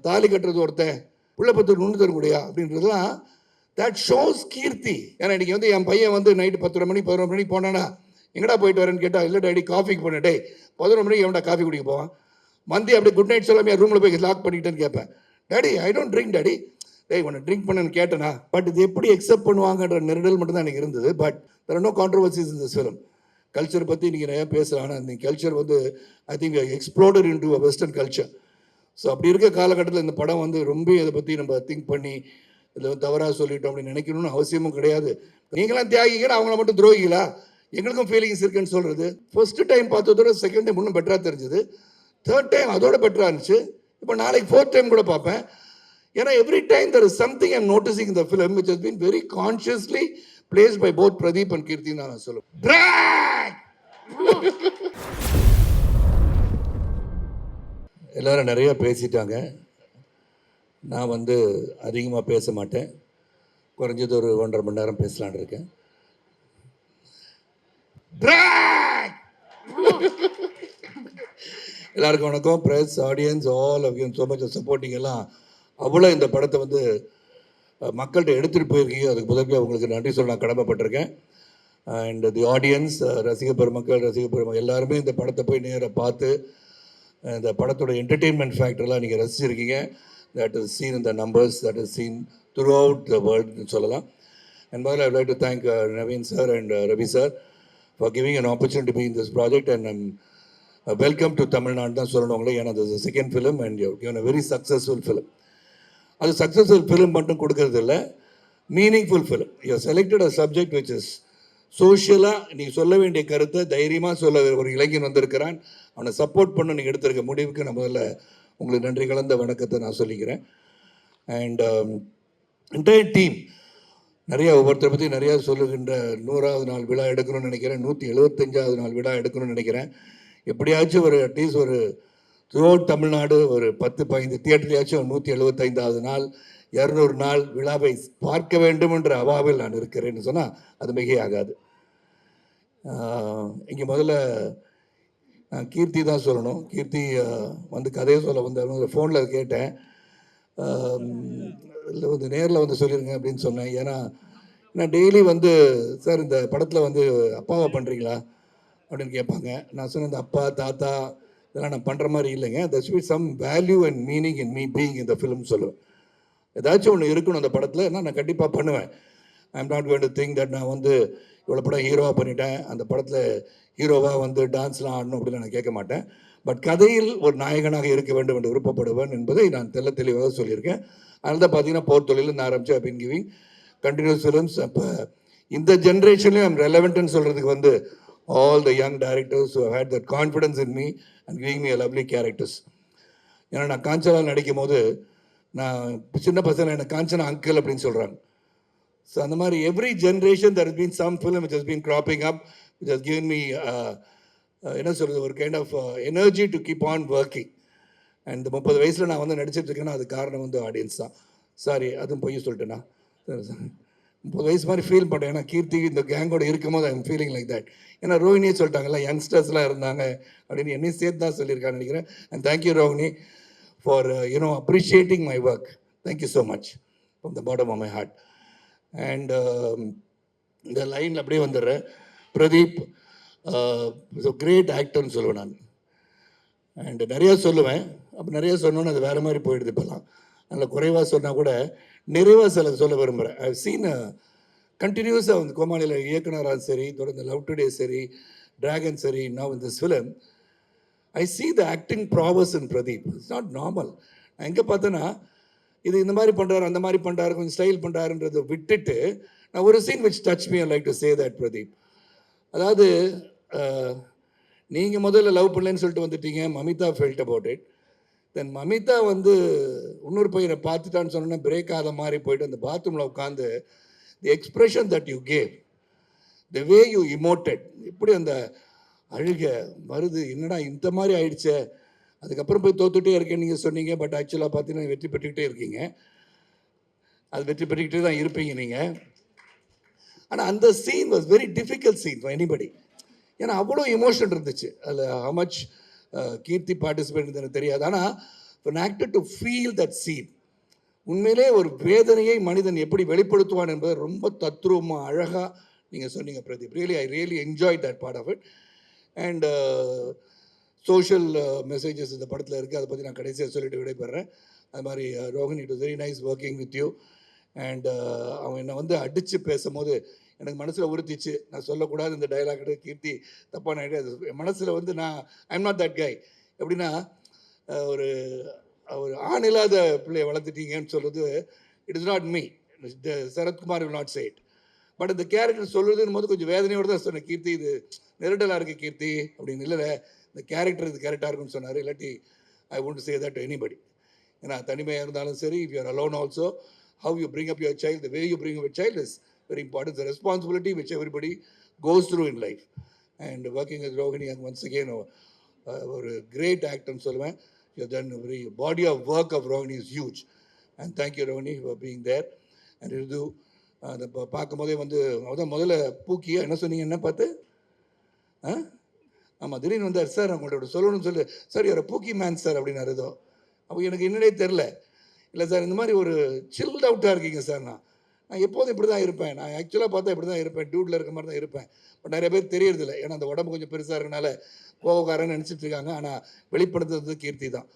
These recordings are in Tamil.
தாலி கட்டுறது ஒருத்தன், பிள்ளை பத்து நுண்ணு தரக்கூடியா அப்படின்றதுலாம் தட் ஷோஸ் கீர்த்தி. ஏன்னா இன்றைக்கி வந்து என் பையன் வந்து நைட்டு 10 மணி 11 மணிக்கு போனானா, எங்கடா போயிட்டு வரேன்னு கேட்டால், இல்லை டேடி காஃபிக்கு போனேன். டே 11 மணிக்கு எவன்டா காஃபி குடிக்க போவான்? மந்தி அப்படியே குட் நைட் சொல்லாமல் என் ரூமில் போய் லாக் பண்ணிக்கிட்டேன்னு கேட்பேன். Daddy I don't drink daddy. டேய் உன்னை ட்ரிங்க் பண்ணேன்னு கேட்டேனா? பட் இது எப்படி எக்ஸெப்ட் பண்ணுவாங்கன்ற நெருடல் மட்டும் தான் எனக்கு இருந்தது. But there are no controversies in this film. Culture பற்றி நீங்கள் நிறையா பேசலாம். ஆனால் இந்த கல்ச்சர் வந்து I think exploited into a western culture. So அப்படி இருக்க காலகட்டத்தில் இந்த படம் வந்து ரொம்ப இதை பற்றி நம்ம திங்க் பண்ணி இதை தவறாக சொல்லிட்டோம் அப்படின்னு நினைக்கணும்னு அவசியமும் கிடையாது. நீங்களாம் தியாகிகள், அவங்கள மட்டும் துரோகிகளா? எங்களுக்கும் ஃபீலிங்ஸ் இருக்குன்னு சொல்கிறது. ஃபர்ஸ்ட் டைம் பார்த்ததோட செகண்ட் டைம் இன்னும் பெட்டராக தெரிஞ்சுது. தேர்ட் டைம் அதோட பெட்டராக இருந்துச்சு. இப்போ நாளைக்கு ஃபோர்த் டைம் கூட பார்ப்பேன். ஏன்னா every time there is something I'm noticing இந்த film which has been very consciously placed by both Pradeep and Keerthi நான் சொல்லுவேன். எல்லாரும் நிறைய பேசிட்டாங்க. நான் வந்து அதிகமாக பேச மாட்டேன். குறைஞ்சது ஒரு 1.5 மணி நேரம் பேசலான் இருக்கேன். எல்லாருக்கும் வணக்கம். Press, audience, all of you so much supporting. எல்லாம் அவ்வளோ இந்த படத்தை வந்து மக்கள்கிட்ட எடுத்துகிட்டு போயிருக்கீங்க. அதுக்கு முதல்ல உங்களுக்கு நன்றி சொல்ல நான் கடமைப்பட்டிருக்கேன். அண்ட் தி ஆடியன்ஸ், ரசிக பெருமக்கள் எல்லாருமே இந்த படத்தை போய் நேராக பார்த்து இந்த படத்தோட என்டர்டெயின்மெண்ட் ஃபேக்டர்லாம் நீங்கள் ரசிச்சிருக்கீங்க. That is seen in the numbers, that is seen throughout the வேர்ல்டுன்னு சொல்லலாம். அண்ட் முதல்ல I like to thank Naveen sir and Ravi sir for giving an opportunity be in this project. And welcome to Tamil Nadu தான் சொல்லணும் உங்களே. ஏன்னா அது second film and you given a very successful film. அது சக்ஸஸ்ஃபுல் ஃபிலிம் மட்டும் கொடுக்கறது இல்லை, meaningful film. You selected a subject which is சோஷியலாக நீங்கள் சொல்ல வேண்டிய கருத்தை தைரியமாக சொல்ல ஒரு இளைஞன் வந்திருக்கிறான், அவனை சப்போர்ட் பண்ண நீங்கள் எடுத்திருக்க முடிவுக்கு நான் முதல்ல உங்களுக்கு நன்றி கலந்த வணக்கத்தை நான் சொல்லிக்கிறேன். அண்ட் என்டையர் டீம் நிறையா ஒவ்வொருத்தரை பற்றி நிறையா சொல்லுகின்ற 100வது நாள் விழா எடுக்கணும்னு நினைக்கிறேன், 175வது நாள் விழா எடுக்கணும்னு நினைக்கிறேன். எப்படியாச்சும் ஒரு அட்லீஸ்ட் ஒரு த்ரூஅவுட் தமிழ்நாடு ஒரு 10-15 தியேட்டர்லையாச்சும் 175வது நாள் 200 நாள் விழாவை பார்க்க வேண்டும் என்ற அவாவில் நான் இருக்கிறேன்னு சொன்னால் அது மிகையாகாது. இங்கே முதல்ல நான் கீர்த்தி தான் சொல்லணும். கீர்த்தி வந்து கதையை சொல்ல வந்து ஃபோனில் கேட்டேன், இல்லை வந்து நேரில் வந்து சொல்லிடுங்க அப்படின்னு சொன்னேன். ஏன்னா நான் டெய்லி வந்து சார் இந்த படத்தில் வந்து அப்பாவை பண்ணுறீங்களா அப்படின்னு கேட்பாங்க. நான் சொன்னேன் இந்த அப்பா தாத்தா இதெல்லாம் நான் பண்ணுற மாதிரி இல்லைங்க, that's be some value and meaning in me being இந்த ஃபிலிம் சொல்லுவேன். ஏதாச்சும் ஒன்று இருக்கணும் அந்த படத்தில், நான் கண்டிப்பாக பண்ணுவேன். I am not going to think that நான் வந்து இவ்வளோ படம் ஹீரோவாக பண்ணிட்டேன், அந்த படத்தில் ஹீரோவாக வந்து டான்ஸ்லாம் ஆடணும் அப்படின்னு நான் கேட்க மாட்டேன். பட் கதையில் ஒரு நாயகனாக இருக்க வேண்டும் என்று விருப்பப்படுவேன் என்பதை நான் தெளிவாக சொல்லியிருக்கேன். அதனால தான் பார்த்தீங்கன்னா போர் தொழில் ஆரம்பிச்சு ஐ பின் கிவிங் கண்டினியூஸ் ஃபிலிம்ஸ். அப்போ இந்த ஜென்ரேஷன்லேயும் ஐம் ரெலவெண்ட்னு சொல்கிறதுக்கு வந்து all the young directors who have had that confidence in me and giving me a lovely characters. ஏன்னா நான் காஞ்சனா நடிக்கும் போது நான் சின்ன பசங்க எனக்கு காஞ்சனா அங்கிள் அப்படின்னு சொல்கிறாங்க. ஸோ அந்த மாதிரி every generation there has been some film which has been cropping up which has given me என்ன சொல்கிறது ஒரு kind of energy to keep on working. And இந்த 30 வயசில் நான் வந்து நடிச்சிட்டு இருக்கேன்னா அது காரணம் வந்து ஆடியன்ஸ் தான். சாரி அதுவும் பொய் சொல்லிட்டேன்னா 30 வயசு மாதிரி ஃபீல் பண்ணுறேன். ஏன்னா கீர்த்தி இந்த கேங்கோட இருக்கும் போது ஐம் ஃபீலிங் லைக் தட். ஏன்னா ரோஹினியே சொல்லிட்டாங்கல்ல யங்ஸ்டர்ஸ்லாம் இருந்தாங்க அப்படின்னு என்னையும் சேர்த்து தான் சொல்லியிருக்கான்னு நினைக்கிறேன். And thank you Rohini for appreciating my work. Thank you so much from the bottom of my heart. And இந்த லைனில் அப்படியே வந்துடுறேன். பிரதீப் கிரேட் ஆக்டர்னு சொல்லுவேன் நான். அண்டு நிறையா சொல்லுவேன். அப்போ நிறையா சொன்னோன்னு அது வேறு மாதிரி போயிடுது இப்போல்லாம். அதில் குறைவாக சொன்னால் கூட நிறைவாக சொல்ல விரும்புகிறேன். ஐ சீன் கண்டினியூஸாக வந்து கோமாளியில் இயக்குனராக சரி, தொடர்ந்து லவ் டுடே சரி, டிராகன் சரி, now in this film I see the acting prowess in Pradeep. It's not normal. நான் எங்கே பார்த்தேன்னா இது இந்த மாதிரி பண்ணுறாரு அந்த மாதிரி பண்ணுறாரு கொஞ்சம் ஸ்டைல் பண்ணுறாருன்றதை விட்டுட்டு நான் ஒரு scene which touch me I like to say that Pradeep. அதாவது நீங்கள் முதல்ல லவ் பண்ணலன்னு சொல்லிட்டு வந்துட்டீங்க, Mamitha felt about it. Then Mamitha வந்து இன்னொரு பையனை பார்த்துட்டான்னு சொன்னோன்னா பிரேக் ஆகாத மாதிரி போயிட்டு அந்த பாத்ரூமில் உட்காந்து the expression that you gave, the way you emoted, எப்படி அந்த அழுக வருது, என்னடா இந்த மாதிரி ஆயிடுச்சே. அதுக்கப்புறம் போய் தோத்துட்டே இருக்கேன்னு நீங்கள் சொன்னீங்க. பட் ஆக்சுவலாக பார்த்தீங்கன்னா வெற்றி பெற்றுக்கிட்டே இருக்கீங்க. அது வெற்றி பெற்றுக்கிட்டே தான் இருப்பீங்க நீங்கள். ஆனால் அந்த scene was very difficult scene for anybody. ஏன்னா அவ்வளோ எமோஷன் இருந்துச்சு அதில். ஹவ் மச் கீர்த்தி பார்ட்டிசிபேட் எனக்கு தெரியாது. ஆனால் for an actor to feel that scene. உண்மையிலே ஒரு வேதனையை மனிதன் எப்படி வெளிப்படுத்துவான் என்பது ரொம்ப தத்ரூபமாக அழகாக நீங்கள் சொன்னீங்க Pradeep. I really enjoy that part of it. And social messages இந்த படத்தில் இருக்குது. அதை பற்றி நான் கடைசியாக சொல்லிட்டு விடைபெறேன். அது மாதிரி Rohan, it was very nice working with you. And அவன் என்னை வந்து அடித்து பேசும்போது எனக்கு மனசில் உறுத்திச்சு. நான் சொல்லக்கூடாது இந்த டைலாக், கீர்த்தி தப்பான ஐடியா. என் மனசில் வந்து ஐ எம் நாட் தட் கை. எப்படின்னா ஒரு ஒரு ஆண் இல்லாத பிள்ளையை வளர்த்துட்டீங்கன்னு சொல்கிறது, it is not me. Sarathkumar will not say it. But இந்த கேரக்டர் சொல்கிறதுன்னு போது கொஞ்சம் வேதனையோடு தான் சொன்னேன். கீர்த்தி இது நெருடலாக இருக்குது கீர்த்தி அப்படின்னு. இல்லை, இந்த கேரக்டர் இது கரெக்டாக இருக்குன்னு சொன்னார். இல்லாட்டி I want to say that to anybody. ஏன்னா தனிமையாக இருந்தாலும் சரி, if you are alone also, how you bring up your child, the way you bring up your child is very important. It's a responsibility which everybody goes through in life. And working with Rohini, and once again, a great actor in Solomon. You have done a very body of work of Rohini is huge. And thank you, Rohini, for being there. And Ridu, அந்த பார்க்கும்போதே வந்து முதல்ல பூக்கியா என்ன சொன்னீங்க, என்ன பார்த்து ஆமாம் திடீர்னு வந்தார். சார் அவங்கள்ட்ட சொல்லணும்னு சொல்லு, சார் யார் பூக்கி மேன் சார் அப்படின்னாரு. ஏதோ அப்போ எனக்கு என்னன்னே தெரில. இல்லை சார், இந்த மாதிரி ஒரு சில்ட் அவுட்டாக இருக்கீங்க சார். நான் எப்போதும் இப்படி தான் இருப்பேன். நான் ஆக்சுவலாக பார்த்தா இப்படி தான் இருப்பேன், டியூட்டில் இருக்க மாதிரி தான் இருப்பேன். பட் நிறைய பேர் தெரியறதில்ல. ஏன்னா அந்த உடம்பு கொஞ்சம் பெருசாக இருக்கனால கோவக்காரன்னு நினச்சிட்டு இருக்காங்க. ஆனால் வெளிப்படுத்துறது கீர்த்தி தான்.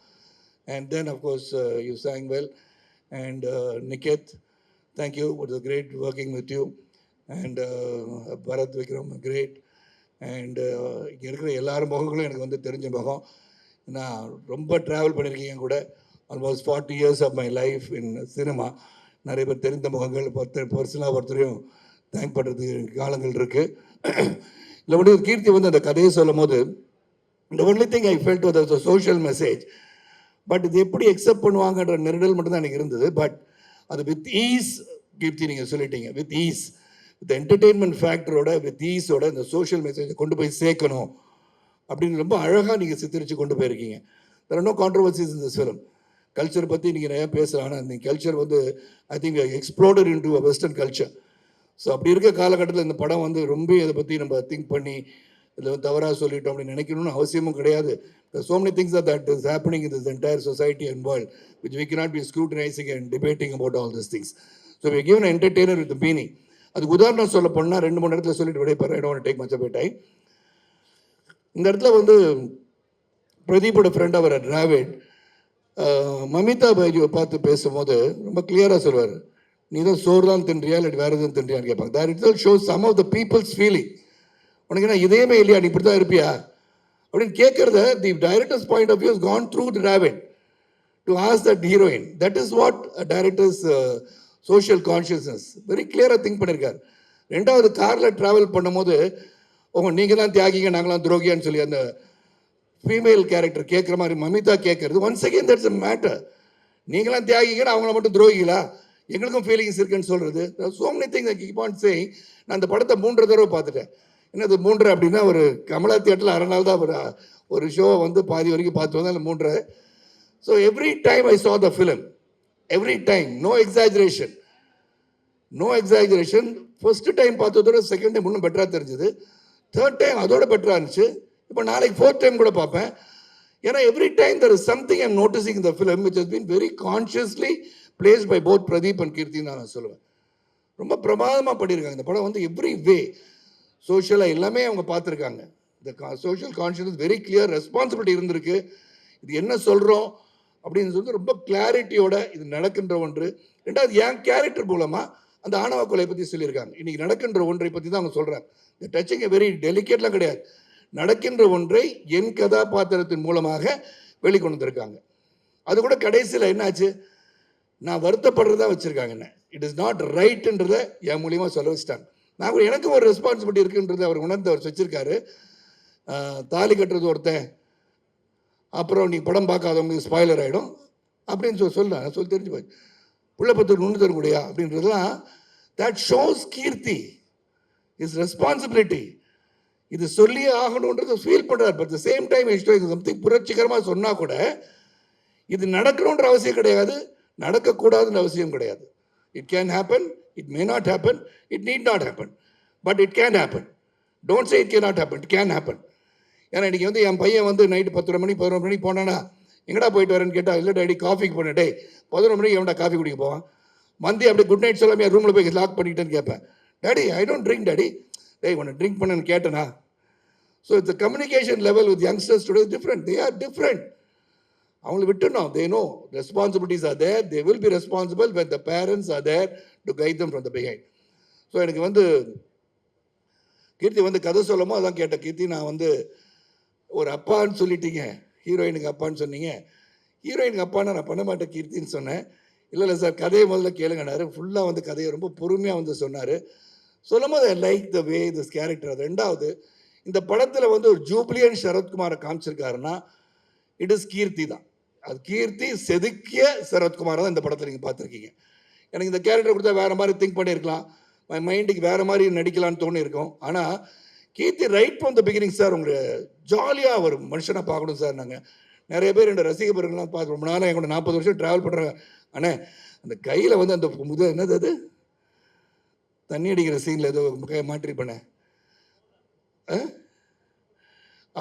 And then of course you sang well. And Niketh, thank you, it was great working with you. And Bharath Vikram, great. And இங்கே இருக்கிற எல்லாரும் முகங்களும் எனக்கு வந்து தெரிஞ்ச முகம். நான் ரொம்ப ட்ராவல் பண்ணியிருக்கீங்க கூட. Almost 40 years of my life in cinema. நிறைய பேர் தெரிந்த முகங்கள், பர்சனலாக ஒருத்தரையும் தேங்க் பண்ணுறதுக்கு காலங்கள் இருக்குது. இல்லை வந்து கீர்த்தி வந்து அந்த கதையை சொல்லும் போது இந்த only thing I felt was a social message. But இது எப்படி அக்செப்ட் பண்ணுவாங்கன்ற நெருடல் மட்டும்தான் எனக்கு இருந்தது. பட் அது வித் ஈஸ், கீர்த்தி நீங்கள் சொல்லிட்டீங்க, வித் ஈஸ், வித் என்டர்டெயின்மெண்ட் ஃபேக்டரோட, வித் ஈஸோட இந்த சோஷியல் மெசேஜை கொண்டு போய் சேர்க்கணும் அப்படின்னு ரொம்ப அழகாக நீங்கள் சித்தரித்து கொண்டு போயிருக்கீங்க. there are no controversies in this film. Culture பற்றி நீங்கள் நிறையா பேசலாம். ஆனால் இந்த கல்ச்சர் வந்து I think exploited into a western culture. So அப்படி இருக்க காலகட்டத்தில் இந்த படம் வந்து ரொம்ப இதை பற்றி நம்ம திங்க் பண்ணி இதில் தவறாக சொல்லிட்டோம் அப்படின்னு நினைக்கணும்னு அவசியமும் கிடையாது. so many things that is happening in this entire society and world which we cannot be scrutinizing and debating about all these things. So we are given an entertainer with the meaning. அதுக்கு உதாரணம் சொல்ல போனால் 2-3 இடத்துல சொல்லிட்டு விடைபெறேன். I don't want to take much of your time. இந்த இடத்துல வந்து பிரதீப்போட ஃப்ரெண்ட் அவர் டிராவிட் மமிதா பைஜுவை பார்த்து பேசும்போது ரொம்ப கிளியராக சொல்வார், நீ தான் சோறு தான் தின்றியா இல்லை வேறு எதுவும் தின்றியான்னு கேட்பாங்க. That it will show some of the people's feeling. உனக்கு என்ன இதயமே இல்லையா, நீ இப்படி தான் இருப்பியா அப்படின்னு கேட்குறத the director's point of view has gone through டிராவிட் to ask that heroine. That is what director's social consciousness very கிளியராக திங்க் பண்ணியிருக்காரு. 2வது காரில் ட்ராவல் பண்ணும்போது நீங்கள் தான் தியாகிங்க நாங்களாம் துரோகியான்னு சொல்லி அந்த ஃபீமேல் கேரக்டர் கேட்குற மாதிரி மமிதா கேட்கறது. Once again that's a matter. நீங்களாம் தியாகிங்கன்னா அவங்கள மட்டும் துரோகிகளா, எங்களுக்கும் ஃபீலிங்ஸ் இருக்குன்னு சொல்கிறது. so many things I keep on saying. நான் அந்த படத்தை 3 தடவை பார்த்துட்டேன். என்னது 3 அப்படின்னா ஒரு கமலா தியேட்டரில் 1/2 நாள் தான் ஒரு ஷோ வந்து பாதி வரைக்கும் பார்த்து வந்தேன். இல்லை 3. So every time I saw the film, every time, no exaggeration, no exaggeration. First time பார்த்ததோட செகண்ட் டைம் இன்னும் பெட்டராக தெரிஞ்சுது. 3rd டைம் அதோட பெட்டராக இருந்துச்சு. இப்போ நாளைக்கு 4th டைம் கூட பார்ப்பேன். ஏன்னா every time there is something I'm noticing in the film which has been very consciously placed by both Pradeep and Kirti நான் சொல்லுவேன். ரொம்ப பிரமாதமாக பண்ணியிருக்காங்க. இந்த படம் வந்து எவ்ரி வே சோஷியலாக எல்லாமே அவங்க பார்த்துருக்காங்க. இந்த social conscious very clear, responsibility இருந்திருக்கு. இது என்ன சொல்கிறோம் அப்படின்னு சொல்லிட்டு ரொம்ப கிளாரிட்டியோட இது நடக்கின்ற ஒன்று. 2வது என் கேரக்டர் மூலமாக அந்த ஆணவ கொலை பற்றி சொல்லியிருக்காங்க. இன்றைக்கி நடக்கின்ற ஒன்றை பற்றி தான் அவங்க சொல்கிறாங்க. இந்த டச்சிங் வெரி டெலிகேட்லாம் கிடையாது. நடக்கின்ற ஒன்றை என் கதாபாத்திரத்தின் மூலமாக வெளிக்கொண்டு வந்திருக்காங்க. அது கூட கடைசியில் என்னாச்சு, நான் வருத்தப்படுறதா வச்சுருக்காங்க. என்ன இட் இஸ் நாட் ரைட்ன்றதை என் மூலியமாக சொல்ல வச்சுட்டாங்க. நான் கூட எனக்கு ஒரு ரெஸ்பான்சிபிலிட்டி இருக்குன்றதை அவர் உணர்ந்து அவர் வச்சுருக்காரு. தாலி கட்டுறது ஒருத்தன், அப்புறம் நீ படம் பார்க்காதவங்களுக்கு ஸ்பாய்லர் ஆகிடும் அப்படின்னு சொல்லி தெரிஞ்சு போய் புள்ள பத்து நுண்ணு தர முடியா அப்படின்றதுலாம் that shows Keerthi is responsibility. இது சொல்லியே ஆகணுன்றது ஃபீல் பண்ணுறார். But the same time something புரட்சிகரமாக சொன்னால் கூட இது நடக்கணுன்ற அவசியம் கிடையாது, நடக்கக்கூடாதுன்ற அவசியம் கிடையாது. It can happen, it may not happen, it need not happen, but it can happen. Don't say it can not happen, it can happen. ஏன்னா இன்றைக்கி வந்து என் பையன் வந்து நைட்டு 10 மணி 11 மணிக்கு போனானா எங்கடா போயிட்டு வரேன்னு கேட்டால் இல்லை டேடி காஃபிக்கு போனேன். டே 11 மணிக்கு எவன்டா காஃபி குடிக்க போவான்? மந்தி அப்படியே குட் நைட் சொல்லாமல் என் ரூமில் போய் லாக் பண்ணிக்கிட்டேன்னு கேட்பேன். Daddy I don't drink daddy. டேய் உன்னை ட்ரிங்க் பண்ணேன்னு கேட்டேனா? So it's communication level with youngsters today different. They are different. அவங்களை விட்டுணும். They no responsibilities are there. They will be responsible when the parents are there to guide them from the behind. So எனக்கு வந்து கீர்த்தி வந்து கதை சொல்லமோ அதான் கேட்டேன். கீர்த்தி நான் வந்து ஒரு அப்பான்னு சொல்லிட்டீங்க, ஹீரோயினுக்கு அப்பான்னு சொன்னீங்க. ஹீரோயினுக்கு அப்பான்னா நான் பண்ண மாட்டேன் கீர்த்தின்னு சொன்னேன். இல்லை சார் கதையை முதல்ல கேளுங்கன்னாரு. ஃபுல்லாக வந்து கதையை ரொம்ப பொறுமையாக வந்து சொன்னார். சொல்லும் போது I like the way this character. ரெண்டாவது இந்த படத்தில் வந்து ஒரு ஜூப்ளியன் சரத்குமாரை காமிச்சிருக்காருன்னா இட் இஸ் கீர்த்தி தான். அது கீர்த்தி செதுக்கிய சரத்குமாரை தான் இந்த படத்தில் நீங்கள் பார்த்துருக்கீங்க. எனக்கு இந்த கேரக்டர் கொடுத்தா வேறு மாதிரி திங்க் பண்ணியிருக்கலாம், மைண்டுக்கு வேறு மாதிரி நடிக்கலான்னு தோணி இருக்கும். ஆனால் Keerthi right from the beginning sir உங்களை ஜாலியாக ஒரு மனுஷனாக பார்க்கணும் சார். நாங்கள் நிறைய பேர் என்னோட ரசிக பிறகுலாம் பார்த்து ரொம்ப நாளாக எங்களோட 40 வருஷம் ட்ராவல் பண்ணுறாங்க. ஆனால் அந்த கையில் வந்து அந்த என்னது அது தண்ணி அடிக்கிற சீனில் ஏதோ மாற்றிருப்பேனே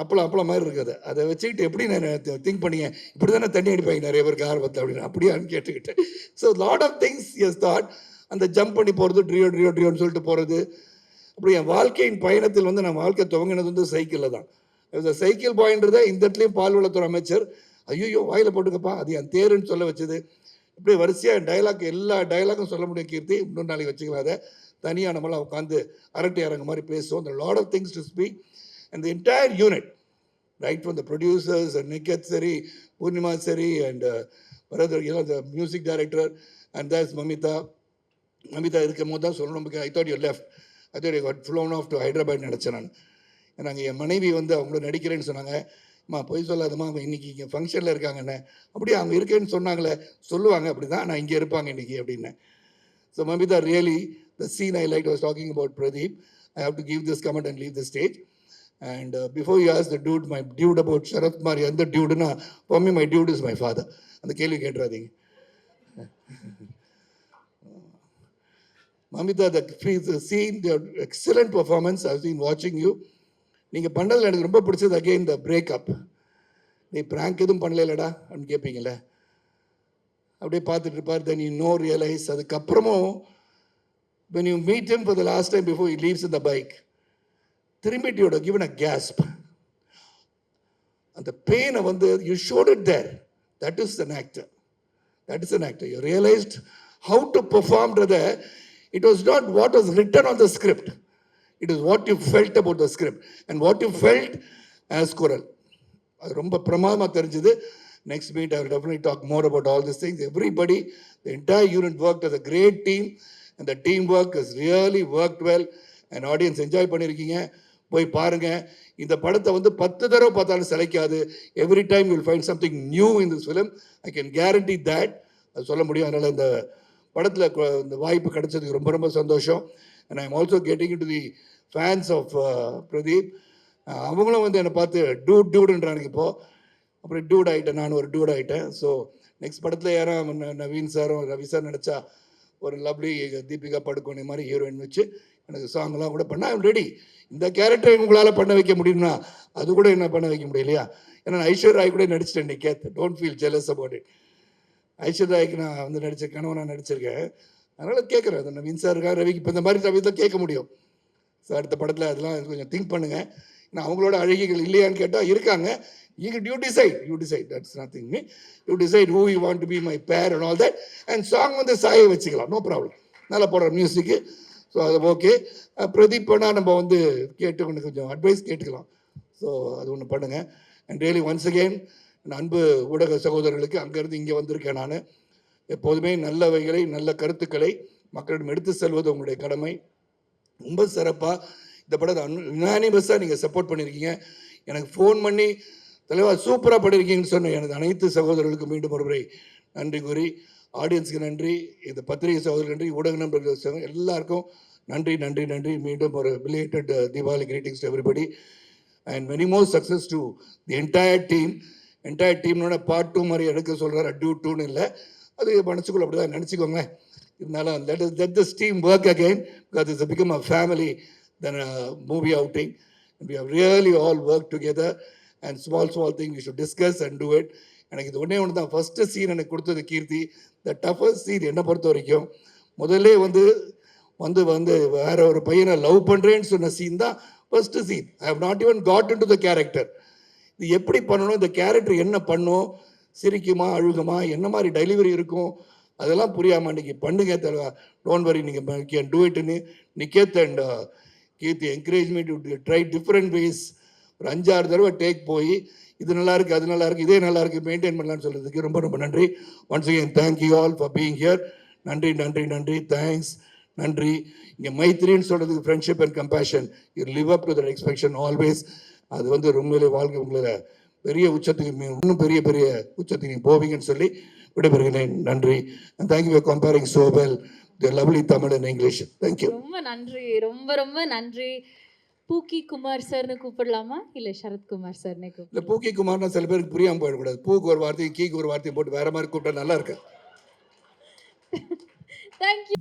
அப்பளம் மாதிரி இருக்குது. அதை வச்சுக்கிட்டு எப்படி நான் திங்க் பண்ணிங்க இப்படி தானே தண்ணி அடிப்பாங்க நிறைய பேருக்கு ஆர்வத்தை அப்படின்னு அப்படியான்னு கேட்டுக்கிட்டேன். So lot of things as thought. அந்த ஜம்ப் பண்ணி போகிறது, ட்ரியோன்னு சொல்லிட்டு போகிறது. அப்படி என் வாழ்க்கையின் பயணத்தில் வந்து நான் வாழ்க்கை துவங்கினது வந்து சைக்கிளில் தான். சைக்கிள் பாயின்றத இந்த இடத்துலையும் பால்வளத்துறை அமைச்சர் ஐயோ வாயில் போட்டுக்கப்பா அது என் தேருன்னு சொல்ல வச்சது. இப்படி வரிசையாக டைலாக் எல்லா டைலாக்கும் சொல்ல முடியும் கீர்த்தி. இன்னொரு நாளைக்கு வச்சுக்கலாம். அதை தனியாக நம்மளாம் உட்காந்து அரட்டை அரங்க மாதிரி பேசுவோம். The lot of things to speak and the entire unit, right from the producers and Niket Seri, Purnima Seri and brother, you know, the music director, and that's Mamita இருக்கும் போது தான் சொல்லணும். I thought you left. I thought you got flown off to Hyderabad நினச்சேன் நான். நாங்கள் என் மனைவி வந்து அவங்கள நடிக்கிறேன்னு சொன்னாங்க. அம்மா போய் சொல்லாதம்மா அவங்க இன்றைக்கி இங்கே ஃபங்க்ஷனில் இருக்காங்கண்ணே. அப்படியே அவங்க இருக்கேன்னு சொன்னாங்களே சொல்லுவாங்க அப்படி தான் நான் இங்கே இருப்பாங்க இன்றைக்கி அப்படின்னேன். So Mamita really the scene I liked was talking about Pradeep. I have to give this comment and leave the stage. And before you ask the dude, my dude about Sharath Kumar, and the dude, na, for me, my dude is my father. And the kelly get rading. Mamita, the scene, the excellent performance. I've been watching you. நீங்க பண்ணதுல எனக்கு ரொம்ப பிடிச்சது அகைன் த பிரேக்அப். நீ பிராங்க் எதுவும் பண்ணலடா அப்படின்னு கேட்பீங்களே, அப்படியே பார்த்துட்டு இருப்பார். தென் யூ நோ ரியலைஸ் அதுக்கப்புறமும் when you meet him for the last time before he leaves in the bike, திரும்பிட்டு you would have given a gasp. அந்த பெயினை வந்து you showed it there. That is an actor. That is an actor. You realized how to perform rather. It was not what was written on the script. It is what you felt about the script and what you felt as Kural. அது ரொம்ப பிரமாதமாக தெரிஞ்சது. Next meet I will definitely talk more about all these things. Everybody, the entire unit worked as a great team. And the teamwork has really worked well. And audience enjoy பண்ணியிருக்கீங்க. போய் பாருங்க. இந்த படத்தை வந்து 10 தடவை பார்த்தாலும் சிலைக்காது. Every time you will find something new in this film. I can guarantee that. அது சொல்ல முடியும். அதனால் இந்த படத்தில் இந்த வாய்ப்பு கிடைச்சதுக்கு ரொம்ப ரொம்ப சந்தோஷம். And I am also getting to the fans of Pradeep. அவங்களும் வந்து என்னை பார்த்து டூடுன்றானுங்க இப்போது. அப்புறம் டூட் ஆகிட்டேன், நான் ஒரு டூட் ஆகிட்டேன். ஸோ நெக்ஸ்ட் படத்தில் யாரும் நவீன் சாரும் ரவி சார் நினச்சா ஒரு லவ்லி தீபிகா படுகோனே மாதிரி ஹீரோயின் வச்சு எனக்கு சாங்லாம் கூட பண்ண ஐம் ரெடி. இந்த கேரக்டரை உங்களால் பண்ண வைக்க முடியும்னா அது கூட என்ன பண்ண வைக்க முடியலையா? ஏன்னா ஐஸ்வர் ராய் கூட நடிச்சிட்டேன். Niketh, don't feel jealous about it. Aishwarya ராய்க்கு நான் வந்து நடித்த கனவு நான் நடிச்சிருக்கேன். அதனால் கேட்குறேன். அது நவீன் சார் இருக்கா, ரவிக்கு இப்போ இந்த மாதிரி சமயத்தில் கேட்க முடியும். ஸோ அடுத்த படத்தில் அதெல்லாம் கொஞ்சம் திங்க் பண்ணுங்கள். ஏன்னா அவங்களோட அழகிகள் இல்லையான்னு கேட்டால் இருக்காங்க. You decide. That's nothing me. You decide who you want to be my pair and all that. And song வந்து சாயை வச்சுக்கலாம், நோ ப்ராப்ளம். நல்லா போடுற மியூசிக்கு. ஸோ அது ஓகே. பிரதீப் பண்ணால் நம்ம வந்து கேட்டு கொஞ்சம் அட்வைஸ் கேட்டுக்கலாம். ஸோ அது ஒன்று பண்ணுங்கள். அண்ட் ரியலி ஒன்ஸ் அகெயின் அன்பு ஊடக சகோதரர்களுக்கு அங்கேருந்து இங்கே வந்திருக்கேன் நான். எப்போதுமே நல்லவைகளை நல்ல கருத்துக்களை மக்களிடம் எடுத்து செல்வது உங்களுடைய கடமை. ரொம்ப சிறப்பாக இந்த படத்தை யுனானிமஸாக நீங்கள் சப்போர்ட் பண்ணியிருக்கீங்க. எனக்கு ஃபோன் பண்ணி தலைவா சூப்பராக பண்ணியிருக்கீங்கன்னு சொன்னேன். எனது அனைத்து சகோதரர்களுக்கு மீண்டும் ஒரு முறை நன்றி கூறி, ஆடியன்ஸுக்கு நன்றி, இந்த பத்திரிகை சகோதரர்கள் நன்றி, ஊடக நண்பர்கள் எல்லாருக்கும் நன்றி. மீண்டும் ஒரு belated Deepavali greetings to everybody and many more success to the entire டீம்னோட பார்ட் 2 மாதிரி எடுக்க சொல்கிறார். டியூ2ன்னு இல்லை, அது மனசுக்குள்ள அப்படி தான் நினச்சிக்கோங்க. இருந்தாலும் let this team work again because it's become a family than a movie outing. And we have really all worked together and small things we should discuss and do it எனக்கு இது ஒன்றே ஒன்று தான். ஃபஸ்ட்டு சீன் எனக்கு கொடுத்தது கீர்த்தி. த டஃபஸ்ட் சீன் என்னை பொறுத்த வரைக்கும் முதல்லே வந்து வந்து வந்து வேற ஒரு பையனை லவ் பண்ணுறேன்னு சொன்ன சீன் தான் first scene. I have not even got into the character. இது எப்படி பண்ணணும், இந்த கேரக்டர் என்ன பண்ணும், சிரிக்குமா அழுகுமா, என்ன மாதிரி டெலிவரி இருக்கும், அதெல்லாம் புரியாமல் அன்றைக்கி பண்ணுங்க தலைவா, டோன்ட் வரி, நீங்கள் கேன் டூ இட்னு Niketh and Keerthi encourage me to try different ways. ஒரு 5-6 தடவை டேக் போய் இது நல்லா இருக்குது, அது நல்லா இருக்குது, இதே நல்லா இருக்குது, மெயின்டைன் பண்ணலான்னு சொல்கிறதுக்கு ரொம்ப ரொம்ப நன்றி. Once again thank you all for being here. நன்றி நன்றி நன்றி, தேங்க்ஸ், நன்றி. இங்கே மைத்ரின்னு சொல்கிறதுக்கு friendship and compassion, you live up to that expectation always. அது வந்து உண்மையிலே வாழ்க்கை உங்களை பெரிய உச்சத்துக்கு இன்னும் பெரிய பெரிய உச்சத்துக்கு நீங்கள் போவீங்கன்னு சொல்லி விடைபெறுகிறேன். நன்றி. And thank you for comparing so well the lovely Tamil and English. Thank you. ரொம்ப நன்றி, ரொம்ப ரொம்ப நன்றி. பூக்கி குமார் சார்னு கூப்பிடலாமா இல்லை சரத்குமார் சார்னே கூப்பிடலாம்? இல்லை, பூக்கி குமார்னா சில பேருக்கு புரியாமல் போயிடக்கூடாது. பூக்கு ஒரு வார்த்தையும் கீக்கு ஒரு வார்த்தையும் போட்டு வேற மாதிரி கூப்பிட்டா நல்லா இருக்கு. தேங்க்யூ.